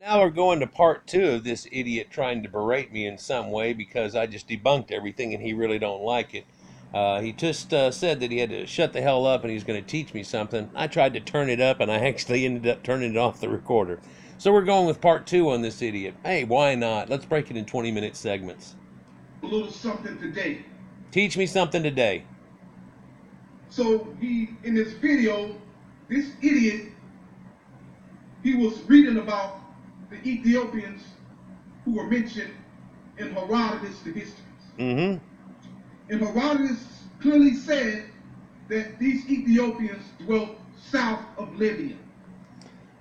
Now we're going to part two of this idiot trying to berate me in some way because I just debunked everything and he really don't like it. He just said that he had to shut the hell up and he's going to teach me something. I tried to turn it up and I actually ended up turning it off the recorder. So we're going with part two on this idiot. Hey, why not? Let's break it in 20-minute segments. A little something today. Teach me something today. So in this video, this idiot, he was reading about the Ethiopians who were mentioned in Herodotus, the histories. Mm-hmm. And Herodotus clearly said that these Ethiopians dwelt south of Libya.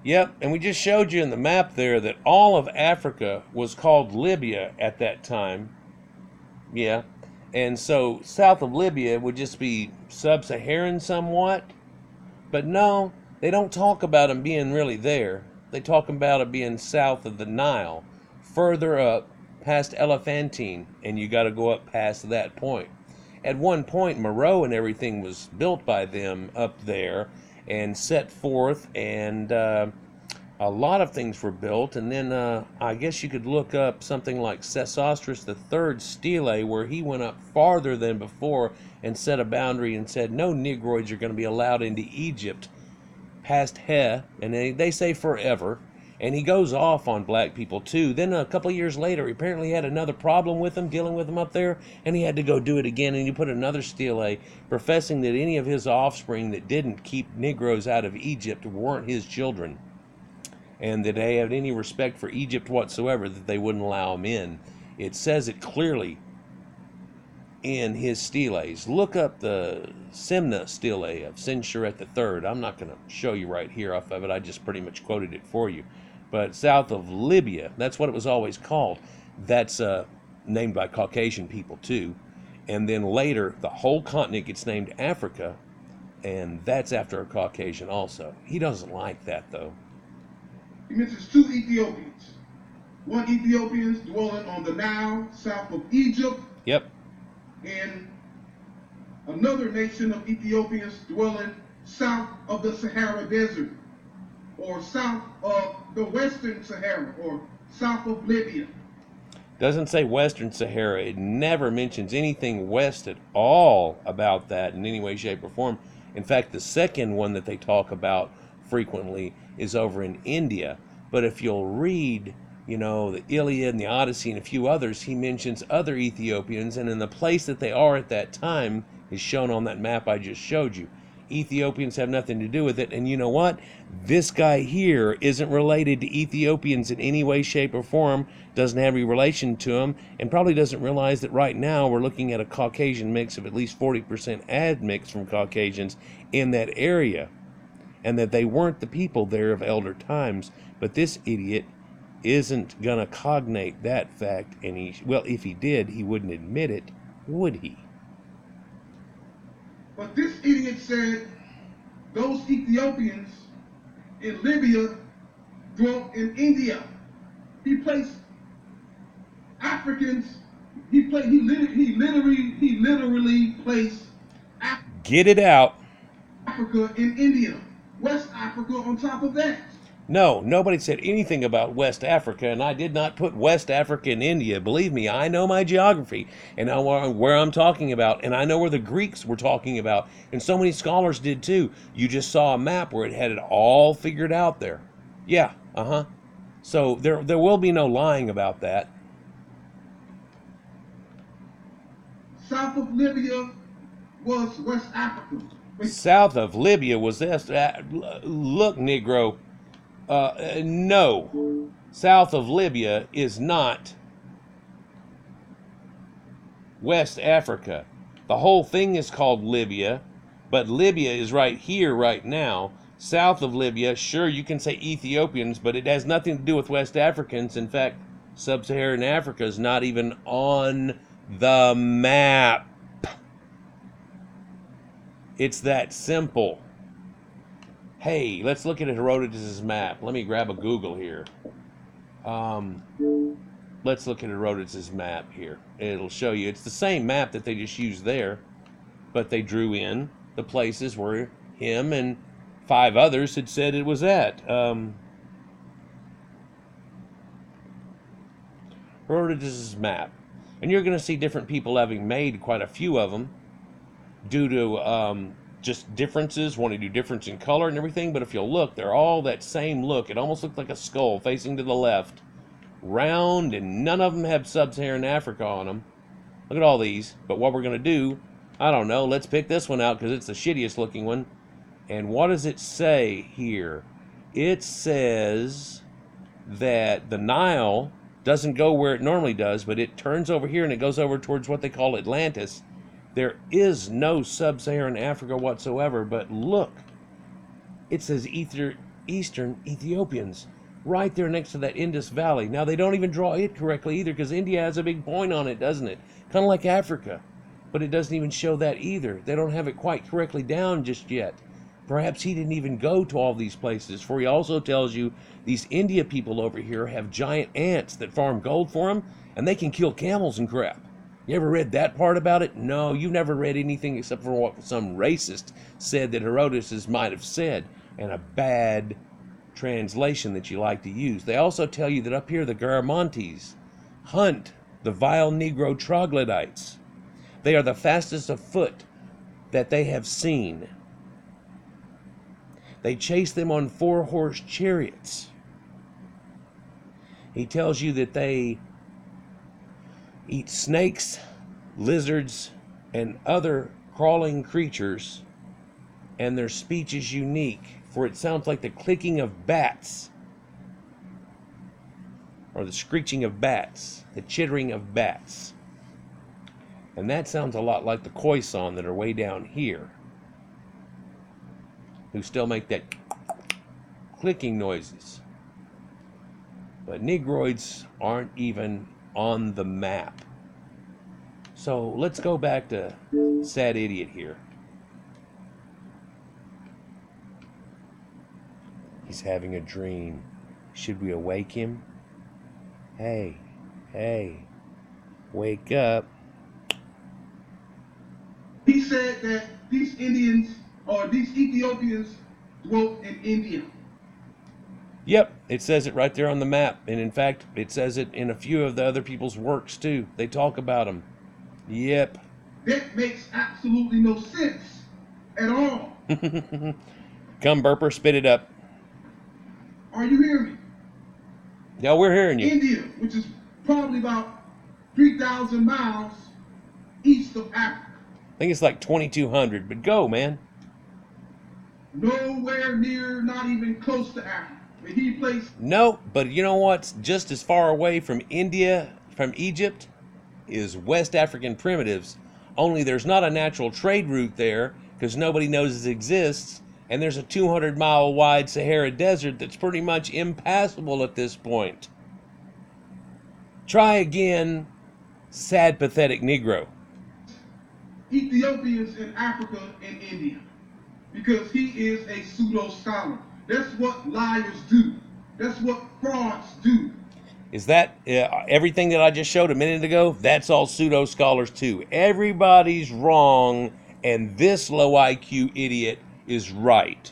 Yep, and we just showed you in the map there that all of Africa was called Libya at that time. Yeah, and so south of Libya would just be sub-Saharan somewhat. But no, they don't talk about them being really there. They talk about it being south of the Nile, further up past Elephantine, and you got to go up past that point. At one point, Meroe and everything was built by them up there and set forth, and a lot of things were built. And then I guess you could look up something like Sesostris III Stele, where he went up farther than before and set a boundary and said no Negroids are going to be allowed into Egypt past He, and they say forever. And he goes off on black people too. Then a couple of years later, he apparently had another problem with them, dealing with them up there, and he had to go do it again. And he put another stele, professing that any of his offspring that didn't keep Negroes out of Egypt weren't his children, and that they had any respect for Egypt whatsoever, that they wouldn't allow them in. It says it clearly in his steles. Look up the Simna stele of Sensheret III. I'm not going to show you right here off of it. I just pretty much quoted it for you. But south of Libya, that's what it was always called. That's named by Caucasian people too. And then later, the whole continent gets named Africa, and that's after a Caucasian also. He doesn't like that though. He mentions two Ethiopians. One Ethiopians dwelling on the Nile, south of Egypt. Yep. And another nation of Ethiopians dwelling south of the Sahara Desert, or south of the Western Sahara, or south of Libya. Doesn't say Western Sahara. It never mentions anything west at all about that in any way, shape, or form. In fact, the second one that they talk about frequently is over in India. But if you'll read, the Iliad and the Odyssey and a few others, he mentions other Ethiopians, and in the place that they are at that time is shown on that map I just showed you. Ethiopians have nothing to do with it, and you know what? This guy here isn't related to Ethiopians in any way, shape, or form, doesn't have any relation to them, and probably doesn't realize that right now we're looking at a Caucasian mix of at least 40% admix from Caucasians in that area, and that they weren't the people there of elder times. But this idiot isn't gonna cognate that fact, and if he did, he wouldn't admit it, would he? But this idiot said those Ethiopians in Libya dwelt in India. He placed Africans. He literally placed Get it out. Africa in India, West Africa on top of that. No, nobody said anything about West Africa, and I did not put West Africa in India. Believe me, I know my geography, and I know where I'm talking about, and I know where the Greeks were talking about, and so many scholars did too. You just saw a map where it had it all figured out there. Yeah, So there will be no lying about that. South of Libya was West Africa. South of Libya was this. Look, Negro. No. South of Libya is not West Africa. The whole thing is called Libya, but Libya is right here, right now. South of Libya, sure, you can say Ethiopians, but it has nothing to do with West Africans. In fact, Sub-Saharan Africa is not even on the map. It's that simple. Hey, let's look at Herodotus' map. Let me grab a Google here. Let's look at Herodotus' map here. It'll show you. It's the same map that they just used there, but they drew in the places where him and 5 others had said it was at. Herodotus' map. And you're going to see different people having made quite a few of them due to just differences, want to do difference in color and everything. But if you'll look, they're all that same look. It almost looks like a skull facing to the left, round, and none of them have sub-Saharan Africa on them. Look at all these. But what we're going to do, I don't know, let's pick this one out because it's the shittiest looking one. And what does it say here? It says that the Nile doesn't go where it normally does, but it turns over here and it goes over towards what they call Atlantis. There is no sub-Saharan Africa whatsoever, but look, it says Eastern Ethiopians right there next to that Indus Valley. Now, they don't even draw it correctly either because India has a big point on it, doesn't it? Kind of like Africa, but it doesn't even show that either. They don't have it quite correctly down just yet. Perhaps he didn't even go to all these places, for he also tells you these India people over here have giant ants that farm gold for them, and they can kill camels and crap. You ever read that part about it? No, you've never read anything except for what some racist said that Herodotus might have said, and a bad translation that you like to use. They also tell you that up here the Garamantes hunt the vile Negro troglodytes. They are the fastest of foot that they have seen. They chase them on 4-horse chariots. He tells you that they eat snakes, lizards, and other crawling creatures, and their speech is unique, for it sounds like the clicking of bats, or the screeching of bats, the chittering of bats. And that sounds a lot like the Khoisan that are way down here, who still make that clicking noises. But Negroids aren't even on the map. So let's go back to Sad Idiot here. He's having a dream. Should we awake him? Hey, wake up. He said that these Indians or these Ethiopians dwelt in India. Yep, it says it right there on the map. And in fact, it says it in a few of the other people's works too. They talk about them. Yep. That makes absolutely no sense at all. Come, Burper, spit it up. Are you hearing me? Yeah, we're hearing you. India, which is probably about 3,000 miles east of Africa. I think it's like 2,200, but go, man. Nowhere near, not even close to Africa. But he placed... No, but you know what's just as far away from India, from Egypt, is West African primitives. Only there's not a natural trade route there because nobody knows it exists, and there's a 200-mile wide Sahara Desert that's pretty much impassable at this point. Try again, sad, pathetic Negro. Ethiopians in Africa and India, because he is a pseudo-scholar. That's what liars do. That's what frauds do. Is that everything that I just showed a minute ago? That's all pseudo-scholars too. Everybody's wrong, and this low IQ idiot is right.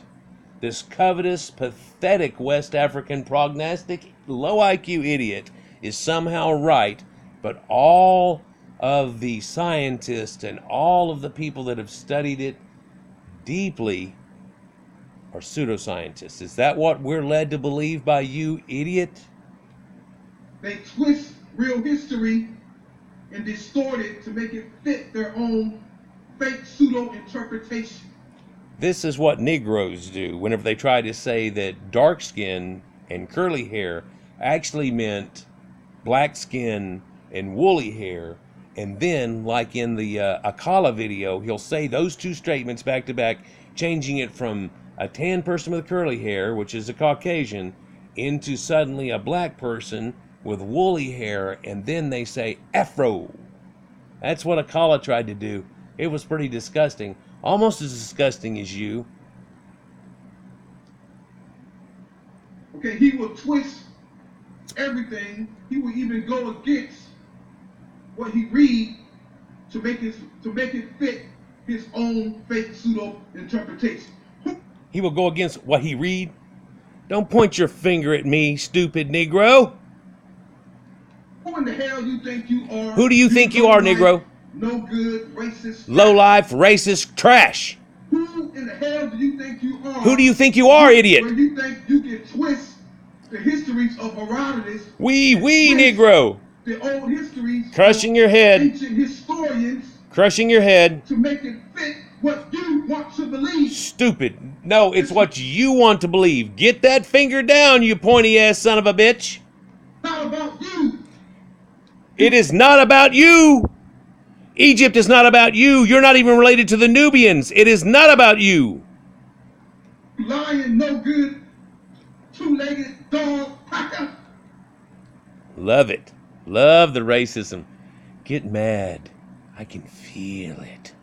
This covetous, pathetic West African prognostic low IQ idiot is somehow right, but all of the scientists and all of the people that have studied it deeply are pseudoscientists. Is that what we're led to believe by you, idiot? They twist real history and distort it to make it fit their own fake pseudo-interpretation. This is what Negroes do whenever they try to say that dark skin and curly hair actually meant black skin and woolly hair. And then, like in the Akala video, he'll say those two statements back to back, changing it from a tan person with curly hair, which is a Caucasian, into suddenly a black person with woolly hair, and then they say Afro. That's what Akala tried to do. It was pretty disgusting. Almost as disgusting as you. Okay, he will twist everything. He will even go against what he read to make it fit his own fake pseudo interpretation. He will go against what he read. Don't point your finger at me, stupid Negro. Who in the hell you think you are? Who do you think you are, low-life, Negro? No good, racist. Low-life, racist, trash. Who in the hell do you think you are? Who do you think you are, idiot? Where you think you can twist the histories of Herodotus? We, Negro. The old histories. Crushing your head. Ancient historians. Crushing your head. To make it fit what you want to believe. Stupid. No, it's what you want to believe. Get that finger down, you pointy-ass son of a bitch. Not about you. It is not about you. Egypt is not about you. You're not even related to the Nubians. It is not about you. Lying, no good, two-legged dog cracker. Love it. Love the racism. Get mad. I can feel it.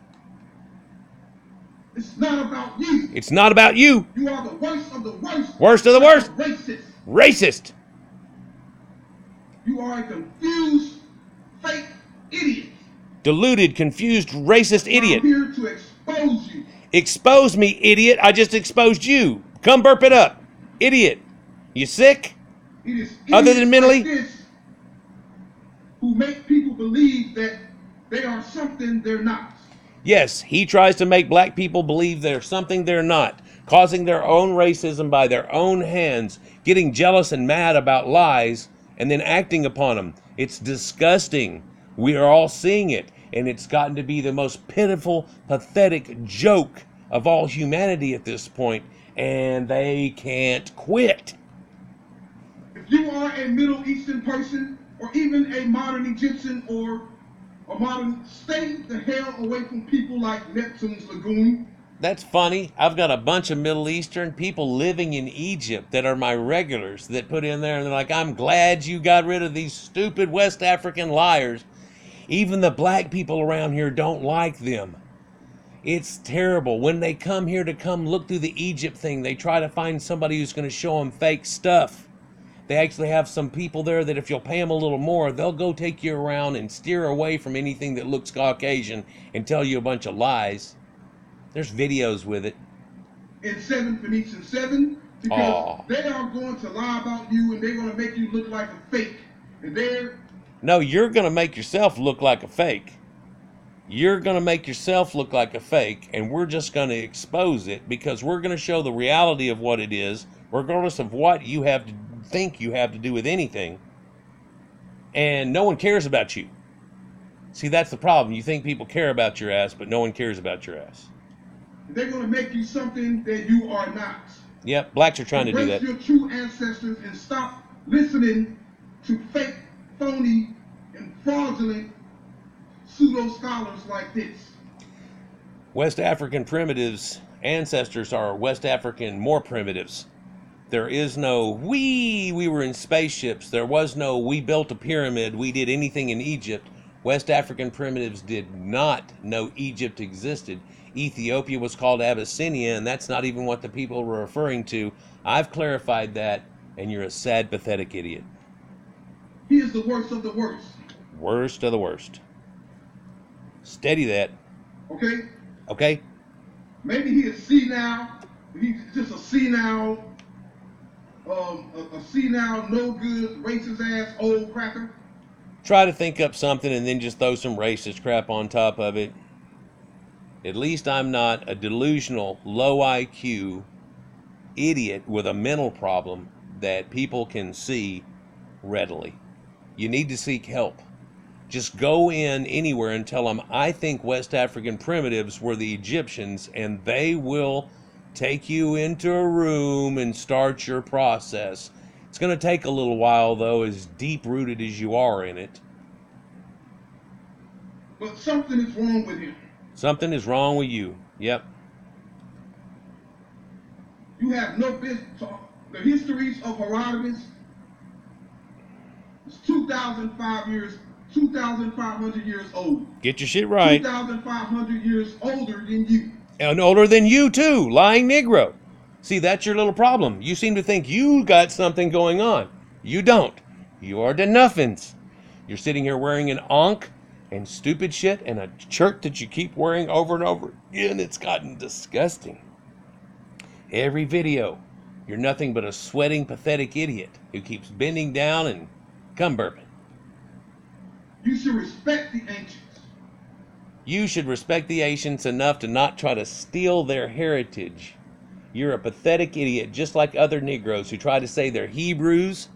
It's not about you. It's not about you. You are the worst of the worst. Worst of the worst. Racist. Racist. You are a confused, fake idiot. Deluded, confused, racist idiot. I'm here to expose you. Expose me, idiot. I just exposed you. Come burp it up. Idiot. You sick? It is Other than mentally? like this who make people believe that they are something they're not. Yes, he tries to make black people believe they're something they're not, causing their own racism by their own hands, getting jealous and mad about lies, and then acting upon them. It's disgusting. We are all seeing it, and it's gotten to be the most pitiful, pathetic joke of all humanity at this point, and they can't quit. If you are a Middle Eastern person, or even a modern Egyptian, or a modern, stay the hell away from people like Neptunes, Lagoon. That's funny. I've got a bunch of Middle Eastern people living in Egypt that are my regulars that put in there and they're like, I'm glad you got rid of these stupid West African liars. Even the black people around here don't like them. It's terrible. When they come here to come look through the Egypt thing, they try to find somebody who's going to show them fake stuff. They actually have some people there that if you'll pay them a little more, they'll go take you around and steer away from anything that looks Caucasian and tell you a bunch of lies. There's videos with it. In 7 Phoenician 7, because they are going to lie about you and they're going to make you look like a fake. And they're... No, you're going to make yourself look like a fake. You're going to make yourself look like a fake, and we're just going to expose it because we're going to show the reality of what it is, regardless of what you have to think you have to do with anything. And no one cares about you. See, that's the problem. You think people care about your ass, but no one cares about your ass. They're going to make you something that you are not. Yep, blacks are trying to do that. Embrace your true ancestors and stop listening to fake, phony, and fraudulent pseudo-scholars like this. West African primitives' ancestors are West African more primitives. There is no, we were in spaceships. There was no, we built a pyramid. We did anything in Egypt. West African primitives did not know Egypt existed. Ethiopia was called Abyssinia, and that's not even what the people were referring to. I've clarified that, and you're a sad, pathetic idiot. He is the worst of the worst. Worst of the worst. Steady that. Okay? Okay? Maybe he is senile. He's just a senile, no good, racist ass old cracker. Try to think up something and then just throw some racist crap on top of it. At least I'm not a delusional, low IQ idiot with a mental problem that people can see readily. You need to seek help. Just go in anywhere and tell them, I think West African primitives were the Egyptians, and they will take you into a room and start your process. It's going to take a little while, though, as deep-rooted as you are in it. But something is wrong with him. Something is wrong with you. Yep. You have no business. The histories of Herodotus is 2,500 years old. Get your shit right. 2,500 years older than you. And older than you, too. Lying Negro. See, that's your little problem. You seem to think you got something going on. You don't. You are the nothings. You're sitting here wearing an ankh and stupid shit and a shirt that you keep wearing over and over again. It's gotten disgusting. Every video, you're nothing but a sweating, pathetic idiot who keeps bending down and cum burping. You should respect the ancients. You should respect the ancients enough to not try to steal their heritage. You're a pathetic idiot, just like other Negroes who try to say they're Hebrews,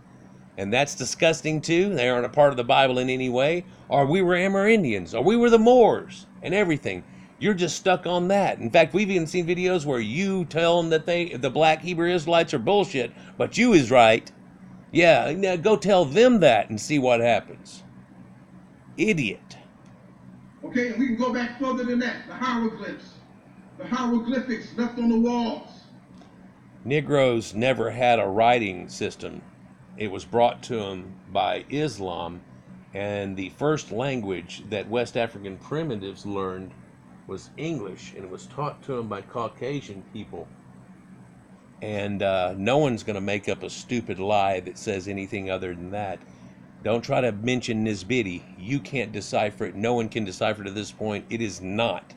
and that's disgusting too. They aren't a part of the Bible in any way. Or we were Amerindians, or we were the Moors, and everything. You're just stuck on that. In fact, we've even seen videos where you tell them that the black Hebrew Israelites are bullshit, but you is right. Yeah, now go tell them that and see what happens. Idiot. Okay, and we can go back further than that. The hieroglyphs. The hieroglyphics left on the walls. Negroes never had a writing system. It was brought to them by Islam, and the first language that West African primitives learned was English, and it was taught to them by Caucasian people. And no one's going to make up a stupid lie that says anything other than that. Don't try to mention Nisbiti. You can't decipher it. No one can decipher it at this point. It is not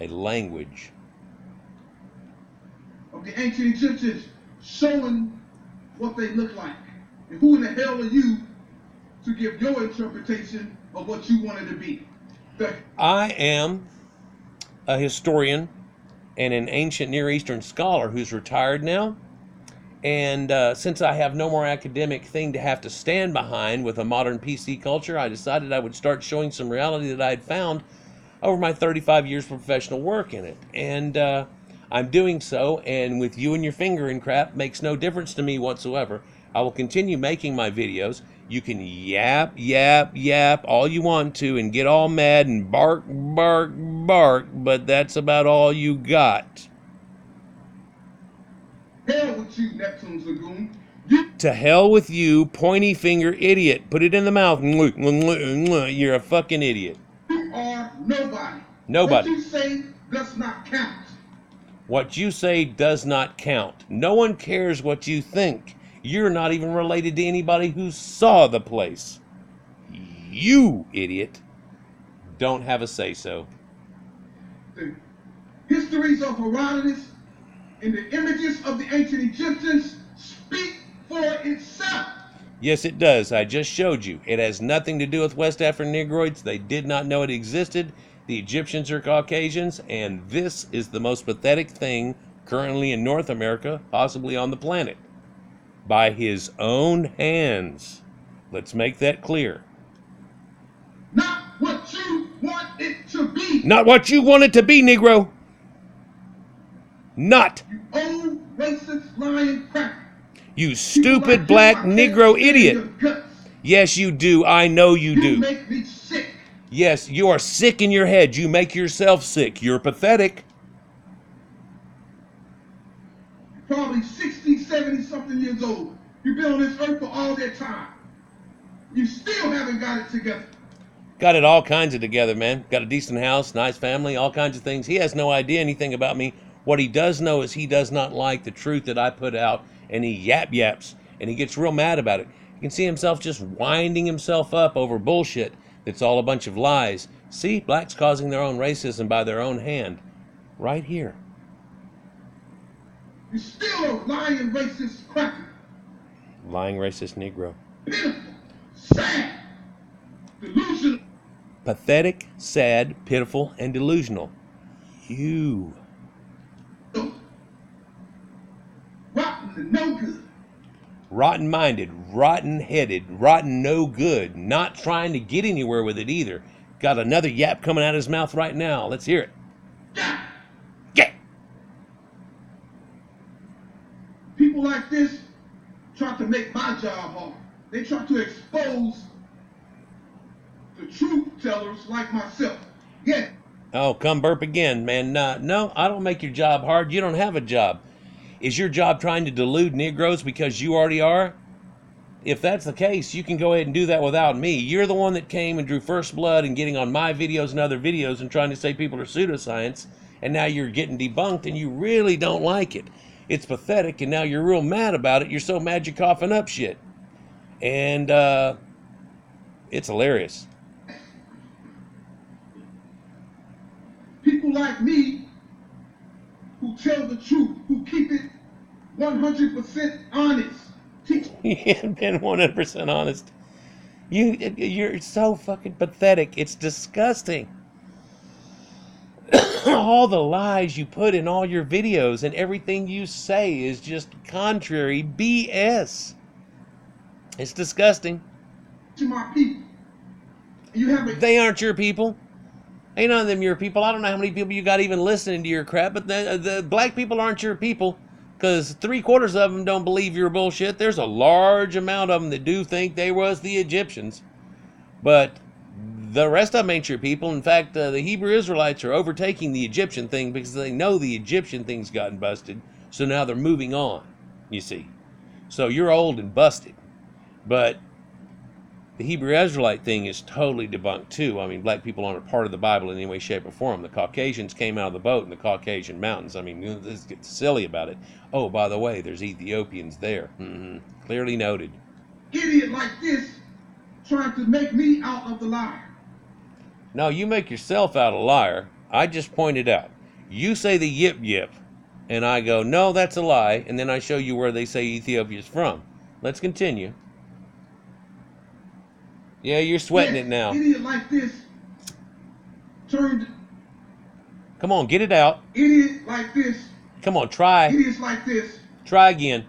a language. Of the ancient Egyptians showing what they look like. And who in the hell are you to give your interpretation of what you wanted to be? I am a historian and an ancient Near Eastern scholar who's retired now. And since I have no more academic thing to have to stand behind with a modern PC culture, I decided I would start showing some reality that I had found over my 35 years of professional work in it. And I'm doing so, and with you and your finger in crap makes no difference to me whatsoever. I will continue making my videos. You can yap all you want to and get all mad and bark, but that's about all you got. Hell with you, Neptunes Lagoon. To hell with you, pointy finger idiot. Put it in the mouth. You're a fucking idiot. You are nobody. Nobody. What you say does not count. What you say does not count. No one cares what you think. You're not even related to anybody who saw the place. You, idiot, don't have a say-so. The histories of Herodotus and the images of the ancient Egyptians speak for itself. Yes, it does. I just showed you. It has nothing to do with West African Negroids. They did not know it existed. The Egyptians are Caucasians, and this is the most pathetic thing currently in North America, possibly on the planet. By his own hands. Let's make that clear. Not what you want it to be. Not what you want it to be, Negro. Not. You old racist lying cracker. You stupid black Negro idiot. Yes, you do. I know you do. You make me sick. Yes, you are sick in your head. You make yourself sick. You're pathetic. You're probably 60, 70 something years old. You've been on this earth for all that time. You still haven't got it together. Got it all kinds of together, man. Got a decent house, nice family, all kinds of things. He has no idea anything about me. What he does know is he does not like the truth that I put out, and he yaps, and he gets real mad about it. You can see himself just winding himself up over bullshit that's all a bunch of lies. See, blacks causing their own racism by their own hand. Right here. You're still a lying racist cracker. Lying racist Negro. Pitiful, sad, delusional. Pathetic, sad, pitiful, and delusional. You. Rotten and no good. Rotten-minded, rotten-headed, rotten no good. Not trying to get anywhere with it either. Got another yap coming out of his mouth right now. Let's hear it. Yeah. Get. People like this try to make my job hard. They try to expose the truth tellers like myself. Yeah. Oh, come burp again, man. No, I don't make your job hard. You don't have a job. Is your job trying to delude Negroes because you already are? If that's the case, you can go ahead and do that without me. You're the one that came and drew first blood and getting on my videos and other videos and trying to say people are pseudoscience, and now you're getting debunked and you really don't like it. It's pathetic, and now you're real mad about it. You're so mad you're coughing up shit. And it's hilarious. People like me who tell the truth, who keep it 100% honest. He had been 100% honest. You're so fucking pathetic. It's disgusting. All the lies you put in all your videos and everything you say is just contrary BS. It's disgusting. To my people. And you have a They aren't your people. Ain't none of them your people. I don't know how many people you got even listening to your crap, but the black people aren't your people because 3/4 of them don't believe your bullshit. There's a large amount of them that do think they was the Egyptians, but the rest of them ain't your people. In fact, the Hebrew Israelites are overtaking the Egyptian thing because they know the Egyptian thing's gotten busted, so now they're moving on, you see. So you're old and busted, but the Hebrew Israelite thing is totally debunked too. I mean, black people aren't a part of the Bible in any way, shape, or form. The Caucasians came out of the boat in the Caucasian mountains. I mean, let's get silly about it. Oh, by the way, there's Ethiopians there. Clearly noted. idiot like this trying to make me out of the liar. No, you make yourself out a liar. I just pointed out. You say the yip yip, and I go, no, that's a lie, and then I show you where they say Ethiopia's from. Let's continue. Yeah, you're sweating Yes, it now. idiot like this turned. Come on, get it out. Idiot like this. Come on, try. Idiots like this Try again.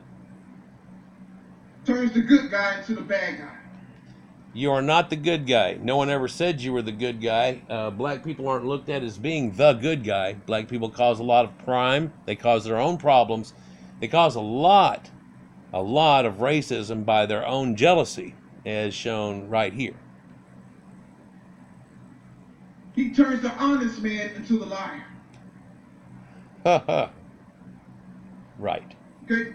turns the good guy into the bad guy. You are not the good guy. No one ever said you were the good guy. Black people aren't looked at as being the good guy. Black people cause a lot of crime. They cause their own problems. They cause a lot of racism by their own jealousy, as shown right here. He turns the honest man into the liar. Ha ha. Right. Okay?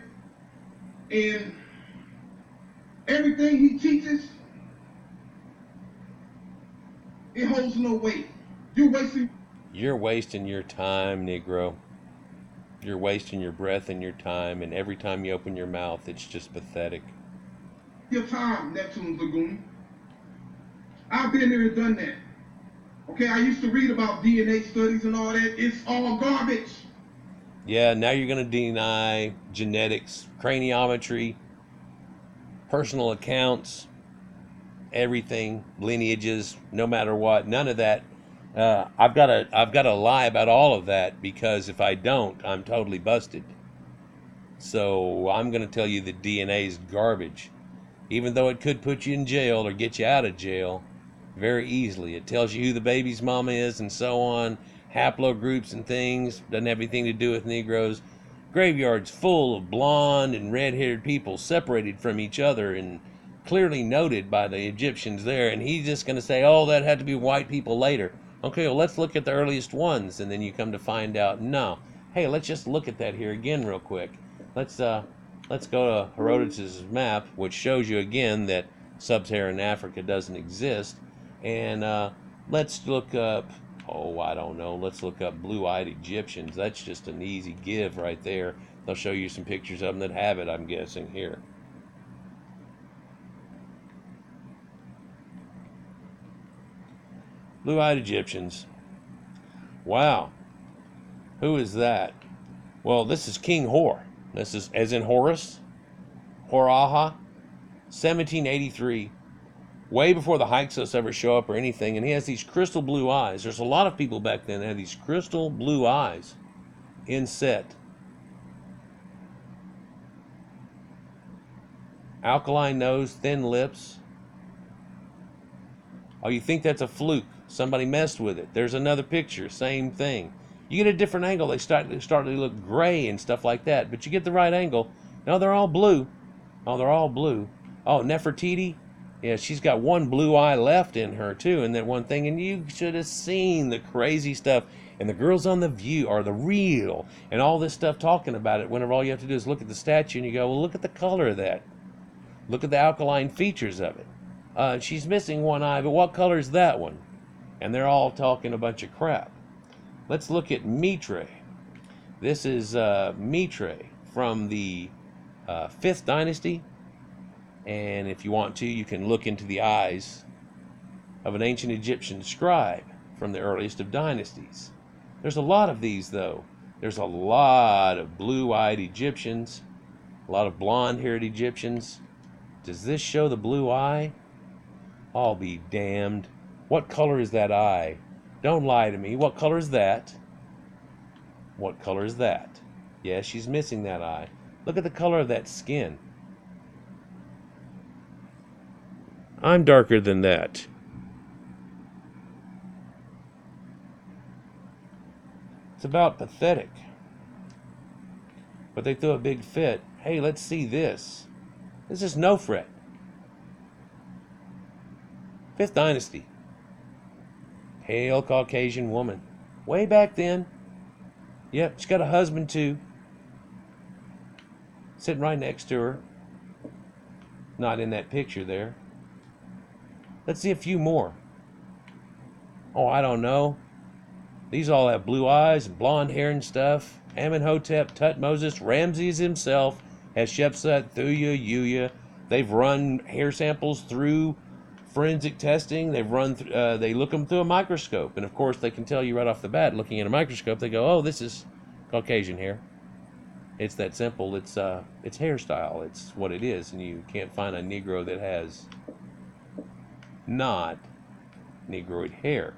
And everything he teaches, it holds no weight. You're wasting your time, Negro. You're wasting your breath and your time, and every time you open your mouth, it's just pathetic. your time, Neptunes, Lagoon. I've been there and done that. Okay, I used to read about DNA studies and all that. It's all garbage. Yeah, now you're going to deny genetics, craniometry, personal accounts, everything, lineages, no matter what, none of that. I've got to lie about all of that because if I don't, I'm totally busted. So I'm going to tell you that DNA is garbage, even though it could put you in jail or get you out of jail very easily. It tells you who the baby's mama is and so on, haplogroups and things. Doesn't have anything to do with Negroes. Graveyards full of blonde and red-haired people separated from each other and clearly noted by the Egyptians there. And he's just going to say, oh, that had to be white people later. Okay, well, let's look at the earliest ones. And then you come to find out, no. Hey, let's just look at that here again real quick. Let's go to Herodotus' map, which shows you again that sub-Saharan Africa doesn't exist. And let's look up, oh, I don't know, let's look up blue-eyed Egyptians. That's just an easy give right there. They'll show you some pictures of them that have it, I'm guessing, here. Blue-eyed Egyptians. Wow. Who is that? Well, this is King Hor. This is, as in Horus, Horaha, 1783. Way before the Hyksos ever show up or anything, and he has these crystal blue eyes. There's a lot of people back then that had these crystal blue eyes in set. Alkaline nose, thin lips. Oh, you think that's a fluke? Somebody messed with it. There's another picture, same thing. You get a different angle, they start to look gray and stuff like that. But you get the right angle. No, they're all blue. Oh, they're all blue. Oh, Nefertiti. Yeah, she's got one blue eye left in her, too, and that one thing. And you should have seen the crazy stuff. And the girls on The View are the real. And all this stuff talking about it, whenever all you have to do is look at the statue and you go, well, look at the color of that. Look at the alkaline features of it. She's missing one eye, but what color is that one? And they're all talking a bunch of crap. Let's look at Mitre. This is Mitre from the 5th dynasty. And if you want to, you can look into the eyes of an ancient Egyptian scribe from the earliest of dynasties. There's a lot of these, though. There's a lot of blue-eyed Egyptians, a lot of blonde-haired Egyptians. Does this show the blue eye? I'll be damned. What color is that eye? Don't lie to me. What color is that? What color is that? Yes, she's missing that eye. Look at the color of that skin. I'm darker than that. It's about pathetic. But they threw a big fit. Hey, let's see this. This is no fret. 5th Dynasty. Pale Caucasian woman. Way back then. Yep, she's got a husband too. Sitting right next to her. Not in that picture there. Let's see a few more. Oh, I don't know. These all have blue eyes and blonde hair and stuff. Amenhotep, Tutmosis, Ramses himself, Hatshepsut, Thuya, Yuya. They've run hair samples through forensic testing. They've run. They look them through a microscope, and of course, they can tell you right off the bat. Looking at a microscope, they go, "Oh, this is Caucasian hair." It's that simple. It's hairstyle. It's what it is, and you can't find a Negro that has not Negroid hair,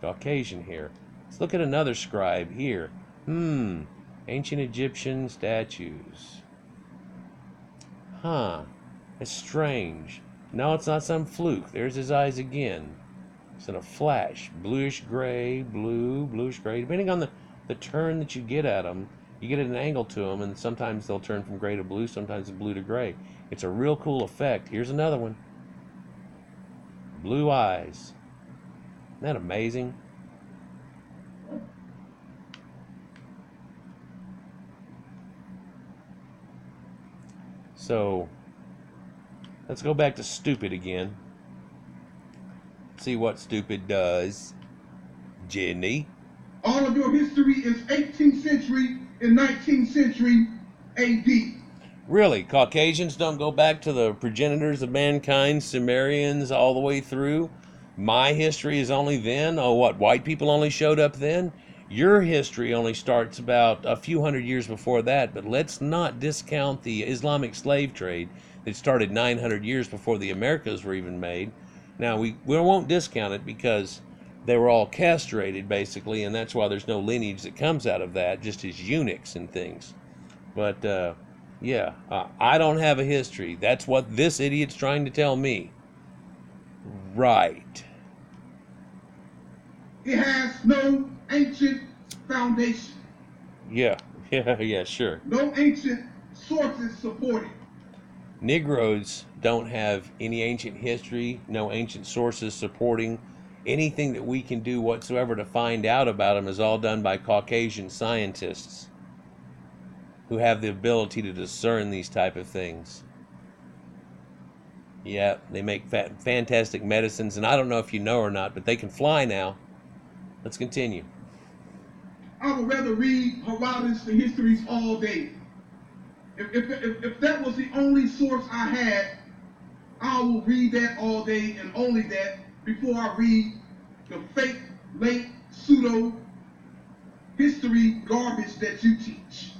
Caucasian hair. Let's look at another scribe here. Ancient Egyptian statues. Huh. It's strange. No, it's not some fluke. There's his eyes again. It's in a flash. Bluish gray, blue, bluish gray. Depending on the turn that you get at them, you get at an angle to them, and sometimes they'll turn from gray to blue, sometimes it's blue to gray. It's a real cool effect. Here's another one. Blue eyes. Isn't that amazing? So, let's go back to stupid again. See what stupid does. Jenny. All of your history is 18th century and 19th century AD. Really, Caucasians don't go back to the progenitors of mankind, Sumerians, all the way through? My history is only then? Oh, what, white people only showed up then? Your history only starts about a few hundred years before that, but let's not discount the Islamic slave trade that started 900 years before the Americas were even made. Now, we won't discount it because they were all castrated, basically, and that's why there's no lineage that comes out of that, just as eunuchs and things. But, I don't have a history. That's what this idiot's trying to tell me. Right. It has no ancient foundation. Yeah, sure. No ancient sources support it. Negroes don't have any ancient history, no ancient sources supporting anything that we can do whatsoever to find out about them is all done by Caucasian scientists who have the ability to discern these type of things. Yeah, they make fantastic medicines, and I don't know if you know or not, but they can fly now. Let's continue. I would rather read Herodotus, the histories all day. If that was the only source I had, I will read that all day and only that before I read the fake, late, pseudo history garbage that you teach.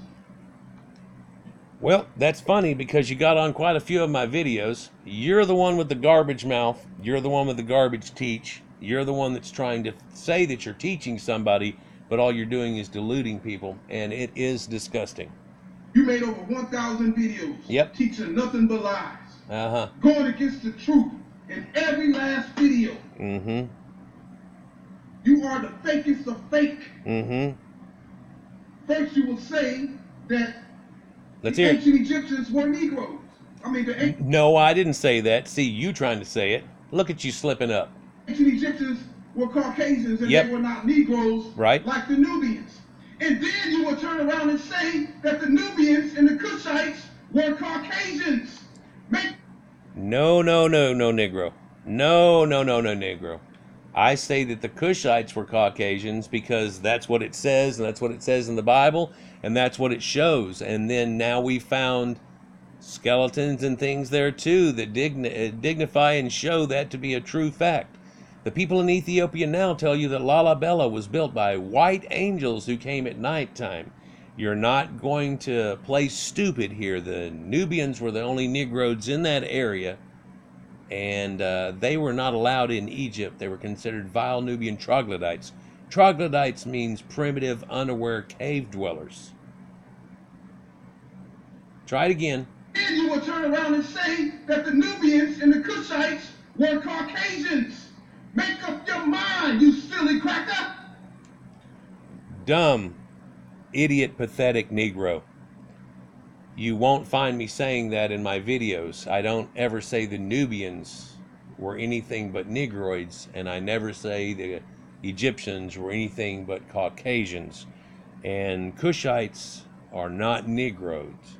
Well, that's funny because you got on quite a few of my videos. You're the one with the garbage mouth. You're the one with the garbage teach. You're the one that's trying to say that you're teaching somebody, but all you're doing is deluding people, and it is disgusting. You made over 1,000 videos teaching nothing but lies. Going against the truth in every last video. You are the fakest of fake. First you will say that the ancient Egyptians were Negroes. No, I didn't say that. See, you trying to say it. Look at you slipping up. Ancient Egyptians were Caucasians and they were not Negroes like the Nubians. And then you will turn around and say that the Nubians and the Cushites were Caucasians. No, Negro. No, Negro. I say that the Cushites were Caucasians because that's what it says, and that's what it says in the Bible, and that's what it shows. And then now we found skeletons and things there too that dignify and show that to be a true fact. The people in Ethiopia now tell you that Lalibela was built by white angels who came at night time. You're not going to play stupid here. The Nubians were the only Negroids in that area, and they were not allowed in Egypt. They were considered vile Nubian troglodytes. Troglodytes means primitive, unaware cave dwellers. Try it again. And you will turn around and say that the Nubians and the Cushites were Caucasians. Make up your mind, you silly cracker. Dumb, idiot, pathetic Negro. You won't find me saying that in my videos. I don't ever say the Nubians were anything but Negroids, and I never say the Egyptians were anything but Caucasians. And Cushites are not Negroids,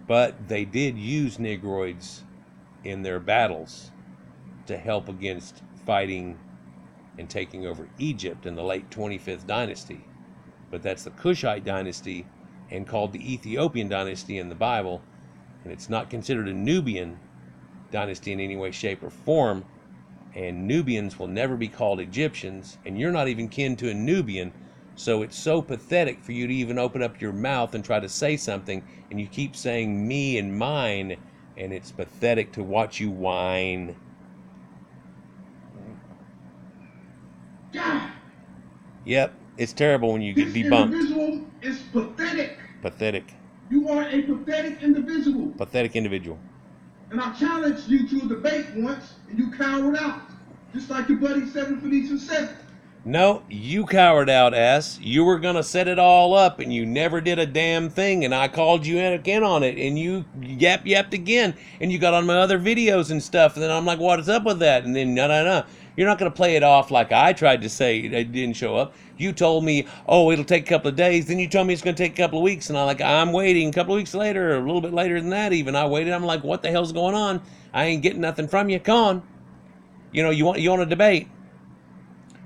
but they did use Negroids in their battles to help against fighting and taking over Egypt in the late 25th dynasty. But that's the Cushite dynasty and called the Ethiopian dynasty in the Bible, and it's not considered a Nubian dynasty in any way, shape, or form. And Nubians will never be called Egyptians, and you're not even kin to a Nubian. So it's so pathetic for you to even open up your mouth and try to say something, and you keep saying me and mine, and it's pathetic to watch you whine. God. Yep, it's terrible when you get This debunked. individual is pathetic. Pathetic. You are a pathetic individual. Pathetic individual. And I challenged you to a debate once, and you cowered out. Just like your buddy 7 Phoenician 7. No, you cowered out, ass. You were going to set it all up, and you never did a damn thing, and I called you in again on it, and you yapped again, and you got on my other videos and stuff, and then I'm like, what is up with that? And then, no. You're not going to play it off like I tried to say it didn't show up. You told me, oh, it'll take a couple of days. Then you told me it's going to take a couple of weeks, and I'm waiting. A couple of weeks later, or a little bit later than that even, I waited. I'm like, what the hell's going on? I ain't getting nothing from you. Come on. You know, you want a debate.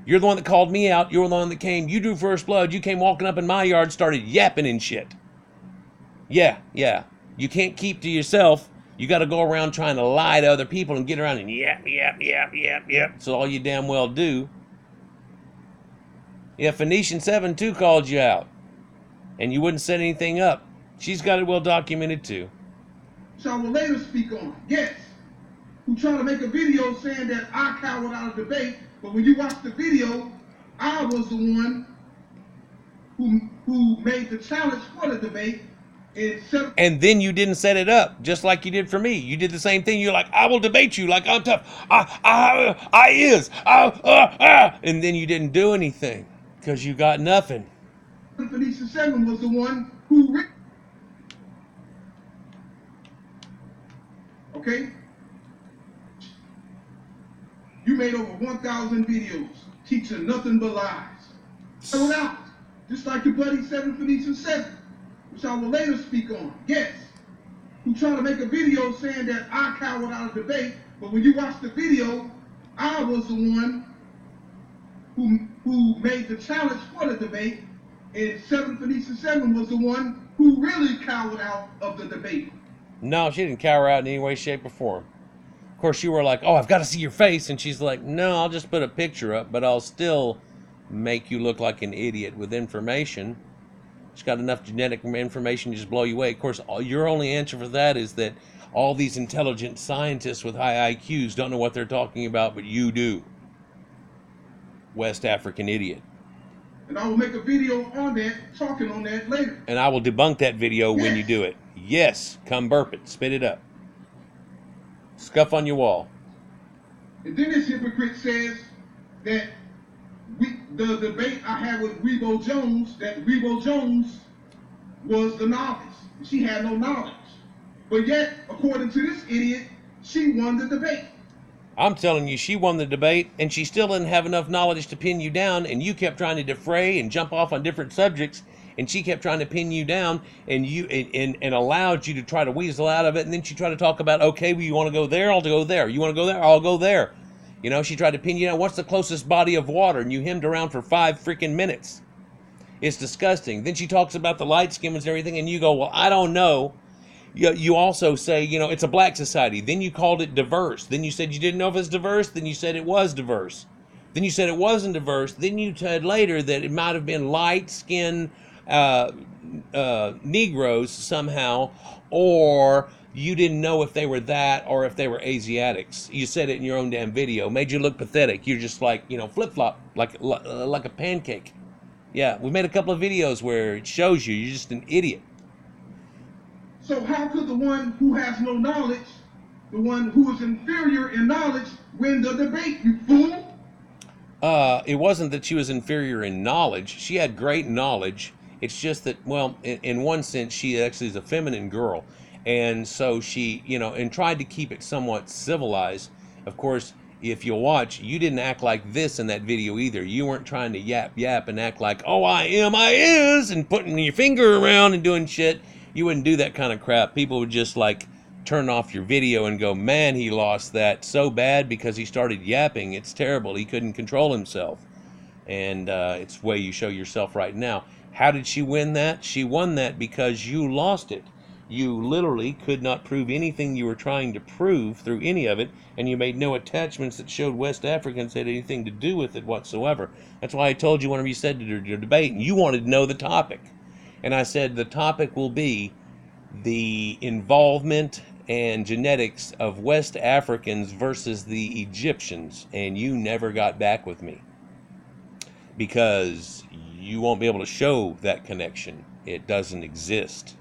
You're the one that called me out. You're the one that came. You drew first blood. You came walking up in my yard, started yapping and shit. Yeah. You can't keep to yourself. You got to go around trying to lie to other people and get around and yap. So all you damn well do. Yeah, Phoenician 7 too called you out. And you wouldn't set anything up. She's got it well documented too. Which I will later speak on. Yes. Who tried to make a video saying that I cowered out of debate, but when you watch the video, I was the one who made the challenge for the debate. And then you didn't set it up, just like you did for me. You did the same thing. You're like, I will debate you like I'm tough. And then you didn't do anything because you got nothing. Phoenician 7 was the one who... Okay? You made over 1,000 videos teaching nothing but lies. Throw it out, just like your buddy 7 Phoenician 7, which I will later speak on. Yes, who tried to make a video saying that I cowered out of debate, but when you watch the video, I was the one who made the challenge for the debate, and 7 Phoenician 7 was the one who really cowered out of the debate. No, she didn't cower out in any way, shape, or form. Of course, you were like, oh, I've got to see your face. And she's like, no, I'll just put a picture up, but I'll still make you look like an idiot with information. She's got enough genetic information to just blow you away. Of course, your only answer for that is that all these intelligent scientists with high IQs don't know what they're talking about, but you do. West African idiot. And I will make a video on that, talking on that later. And I will debunk that video when you do it. Yes, come burp it, spit it up. Scuff on your wall. And then this hypocrite says that the debate I had with Rebo Jones, that Rebo Jones was the novice. She had no knowledge. But yet, according to this idiot, she won the debate. I'm telling you, she won the debate, and she still didn't have enough knowledge to pin you down, and you kept trying to defray and jump off on different subjects, and she kept trying to pin you down, and allowed you to try to weasel out of it, and then she tried to talk about, okay, well, you want to go there, I'll go there. You want to go there, I'll go there. You know, she tried to pin you down. What's the closest body of water? And you hemmed around for 5 freaking minutes. It's disgusting. Then she talks about the light skins and everything, and you go, well, I don't know. You also say, you know, it's a black society. Then you called it diverse. Then you said you didn't know if it's diverse. Then you said it was diverse. Then you said it wasn't diverse. Then you said later that it might have been light-skinned Negroes somehow, or You didn't know if they were that or if they were Asiatics. You said it in your own damn video. Made you look pathetic. You're just like, flip-flop, like a pancake. Yeah, we made a couple of videos where it shows you. You're just an idiot. So how could the one who has no knowledge, the one who is inferior in knowledge, win the debate, you fool? It wasn't that she was inferior in knowledge. She had great knowledge. It's just that, well, in one sense, she actually is a feminine girl. And so she, and tried to keep it somewhat civilized. Of course, if you'll watch, you didn't act like this in that video either. You weren't trying to yap and act like, oh, I is, and putting your finger around and doing shit. You wouldn't do that kind of crap. People would just like turn off your video and go, man, he lost that so bad because he started yapping. It's terrible. He couldn't control himself. And it's the way you show yourself right now. How did she win that? She won that because you lost it. You literally could not prove anything you were trying to prove through any of it, and you made no attachments that showed West Africans had anything to do with it whatsoever. That's why I told you whenever you said your debate, and you wanted to know the topic. And I said the topic will be the involvement and genetics of West Africans versus the Egyptians, and you never got back with me because you won't be able to show that connection. It doesn't exist.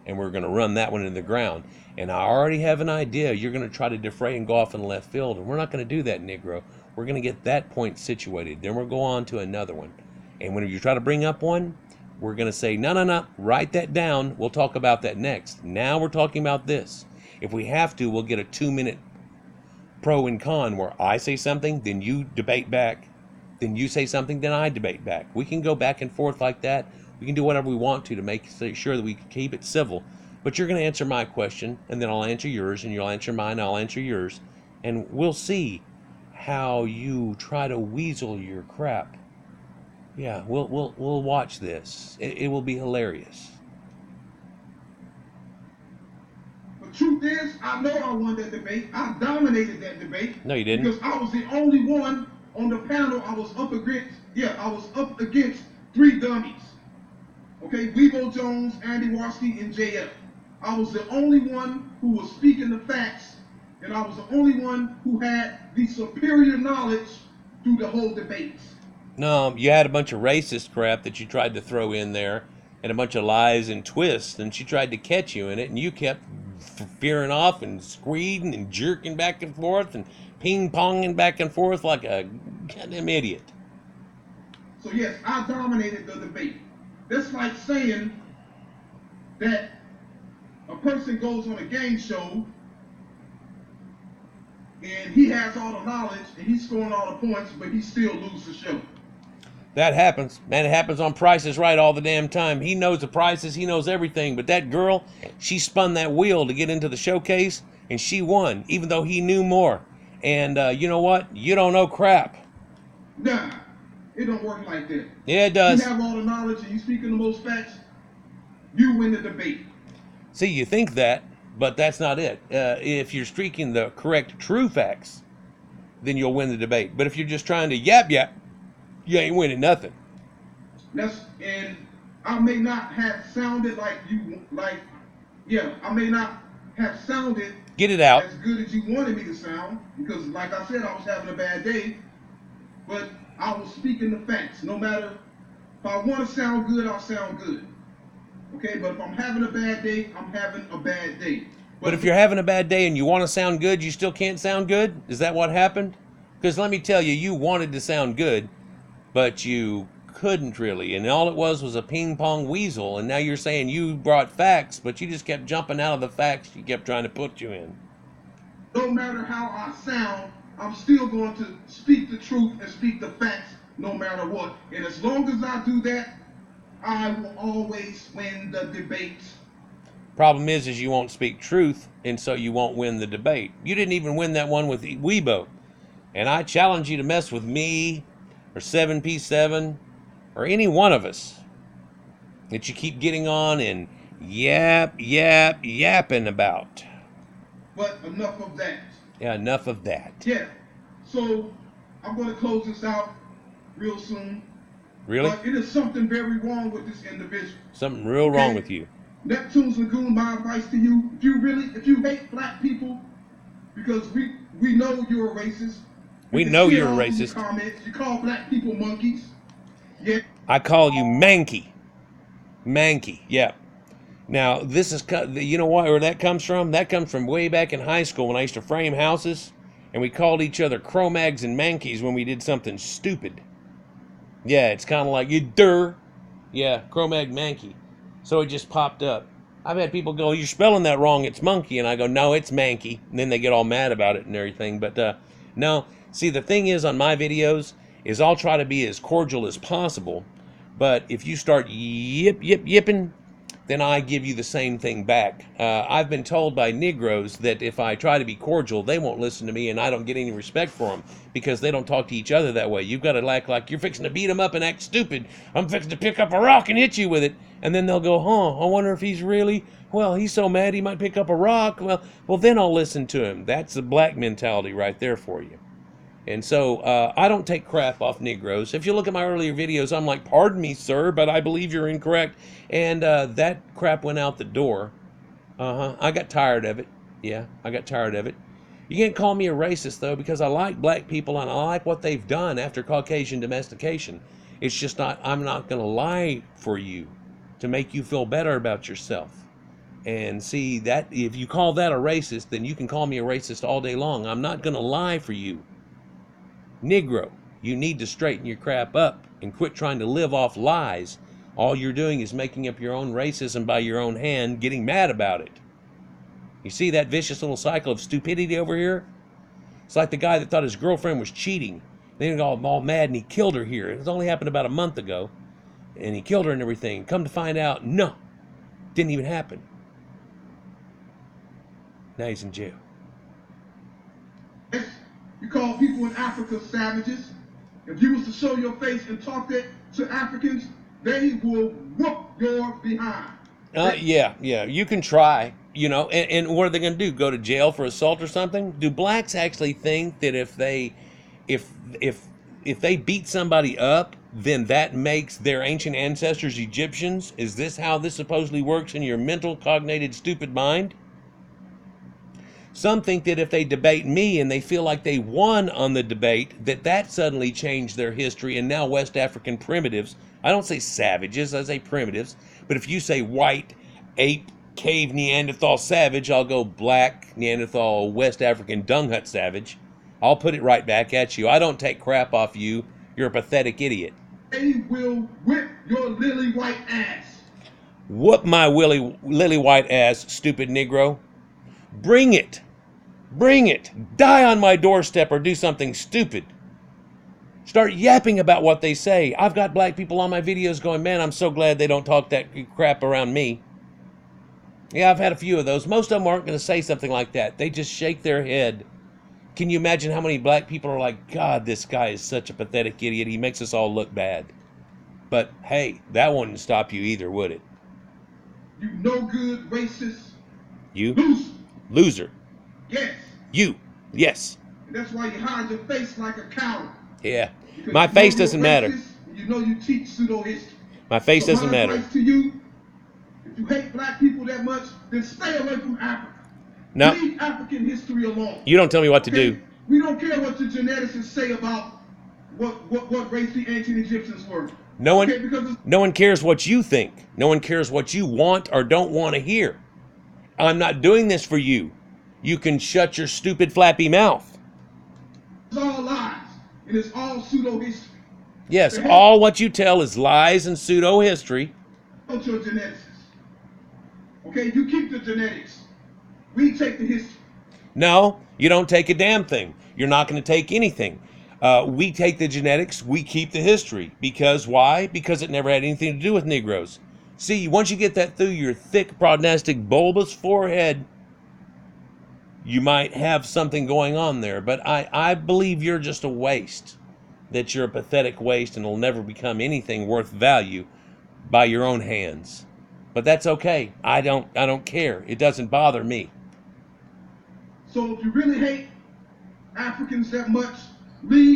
And we're going to run that one into the ground. And I already have an idea. You're going to try to defray and go off in the left field, and we're not going to do that, Negro. We're going to get that point situated. Then we'll go on to another one. And when you try to bring up one, we're going to say, no, write that down. We'll talk about that next. Now we're talking about this. If we have to, we'll get a 2-minute pro and con where I say something, then you debate back. Then you say something, then I debate back. We can go back and forth like that. We can do whatever we want to make sure that we keep it civil. But you're going to answer my question, and then I'll answer yours, and you'll answer mine, and I'll answer yours. And we'll see how you try to weasel your crap. Yeah, we'll watch this. It will be hilarious. The truth is, I know I won that debate. I dominated that debate. No, you didn't. Because I was the only one on the panel. I was up against 3 dummies. Okay, Weebo Jones, Andy Warski, and JF. I was the only one who was speaking the facts, and I was the only one who had the superior knowledge through the whole debate. No, you had a bunch of racist crap that you tried to throw in there, and a bunch of lies and twists, and she tried to catch you in it, and you kept veering off and squeeding and jerking back and forth and ping-ponging back and forth like a goddamn idiot. So yes, I dominated the debate. That's like saying that a person goes on a game show and he has all the knowledge and he's scoring all the points, but he still loses the show. That happens. Man, it happens on Price is Right all the damn time. He knows the prices, he knows everything, but that girl, she spun that wheel to get into the showcase, and she won, even though he knew more. And you know what? You don't know crap. Nah, it don't work like that. Yeah, it does. You have all the knowledge and you speaking the most facts, you win the debate. See, you think that, but that's not it. If you're speaking the correct, true facts, then you'll win the debate. But if you're just trying to yap, you ain't winning nothing. And I may not have sounded I may not have sounded Get it out. as good as you wanted me to sound, because like I said, I was having a bad day, but I was speaking the facts. No matter if I want to sound good, I'll sound good. Okay, but if I'm having a bad day, I'm having a bad day. But if you're having a bad day and you want to sound good, you still can't sound good? Is that what happened? Because let me tell you, you wanted to sound good, but you couldn't really. And all it was a ping-pong weasel. And now you're saying you brought facts, but you just kept jumping out of the facts you kept trying to put you in. No matter how I sound, I'm still going to speak the truth and speak the facts no matter what. And as long as I do that, I will always win the debate. Problem is you won't speak truth, and so you won't win the debate. You didn't even win that one with Weebo. And I challenge you to mess with me or 7P7 or any one of us that you keep getting on and yapping about. But enough of that. Yeah, enough of that. Yeah. So I'm going to close this out real soon. Really? But it is something very wrong with this individual. Something real wrong with you. Neptunes, Lagoon, my advice to you, if you hate black people, because we know you're a racist. We can know see it you're a all in your racist. comments. You call black people monkeys. Yeah. I call you manky. Manky, yeah. Now, this is, you know where that comes from? That comes from way back in high school when I used to frame houses, and we called each other Cro-Mags and Mankeys when we did something stupid. Yeah, it's kind of like, you der. Yeah, Cro-Mag Mankey. So it just popped up. I've had people go, you're spelling that wrong, it's monkey. And I go, no, it's Mankey. And then they get all mad about it and everything. But no, see, the thing is on my videos is I'll try to be as cordial as possible. But if you start yipping, then I give you the same thing back. I've been told by Negroes that if I try to be cordial, they won't listen to me and I don't get any respect for them because they don't talk to each other that way. You've got to act like you're fixing to beat them up and act stupid. I'm fixing to pick up a rock and hit you with it. And then they'll go, I wonder if he's really, well, he's so mad he might pick up a rock. Well, then I'll listen to him. That's the black mentality right there for you. And so I don't take crap off Negroes. If you look at my earlier videos, I'm like, pardon me, sir, but I believe you're incorrect. And that crap went out the door. I got tired of it. Yeah, I got tired of it. You can't call me a racist, though, because I like black people and I like what they've done after Caucasian domestication. It's just not, I'm not going to lie for you to make you feel better about yourself. And see, that if you call that a racist, then you can call me a racist all day long. I'm not going to lie for you. Negro, you need to straighten your crap up and quit trying to live off lies. All you're doing is making up your own racism by your own hand, getting mad about it. You see that vicious little cycle of stupidity over here? It's like the guy that thought his girlfriend was cheating. Then he got all mad and he killed her here. It only happened about a month ago. And he killed her and everything. Come to find out, no, didn't even happen. Now he's in jail. You call people in Africa savages. If you was to show your face and talk that to Africans, they will whoop your behind. Yeah, you can try, and what are they going to do? Go to jail for assault or something? Do blacks actually think that if they beat somebody up, then that makes their ancient ancestors Egyptians? Is this how this supposedly works in your mental, cognated, stupid mind? Some think that if they debate me and they feel like they won on the debate, that suddenly changed their history, and now West African primitives, I don't say savages, I say primitives, but if you say white, ape, cave, Neanderthal savage, I'll go black, Neanderthal, West African dung hut savage. I'll put it right back at you. I don't take crap off you. You're a pathetic idiot. They will whip your lily white ass. Whoop my lily white ass, stupid Negro. Bring it. Bring it. Die on my doorstep or do something stupid. Start yapping about what they say. I've got black people on my videos going, man, I'm so glad they don't talk that crap around me. Yeah, I've had a few of those. Most of them aren't going to say something like that. They just shake their head. Can you imagine how many black people are like, God, this guy is such a pathetic idiot. He makes us all look bad. But hey, that wouldn't stop you either, would it? You no good racist. You? Loser. Yes. You. Yes. And that's why you hide your face like a coward. Yeah. Because my face doesn't matter. You know you teach pseudo history. My face doesn't matter. Advice to you, if you hate black people that much, then stay away from Africa. No. Leave African history alone. You don't tell me what to do. We don't care what the geneticists say about what race the ancient Egyptians were. No one cares what you think. No one cares what you want or don't want to hear. I'm not doing this for you. You can shut your stupid flappy mouth. It's all lies, and it's all pseudo-history. Yes, all what you tell is lies and pseudo-history. Your geneticists. Okay, you keep the genetics. We take the history. No, you don't take a damn thing. You're not going to take anything. We take the genetics, we keep the history. Because why? Because it never had anything to do with Negroes. See, once you get that through your thick, prognostic, bulbous forehead, you might have something going on there. But I believe you're just a waste. That you're a pathetic waste and will never become anything worth value by your own hands. But that's okay. I don't care. It doesn't bother me. So if you really hate Africans that much, leave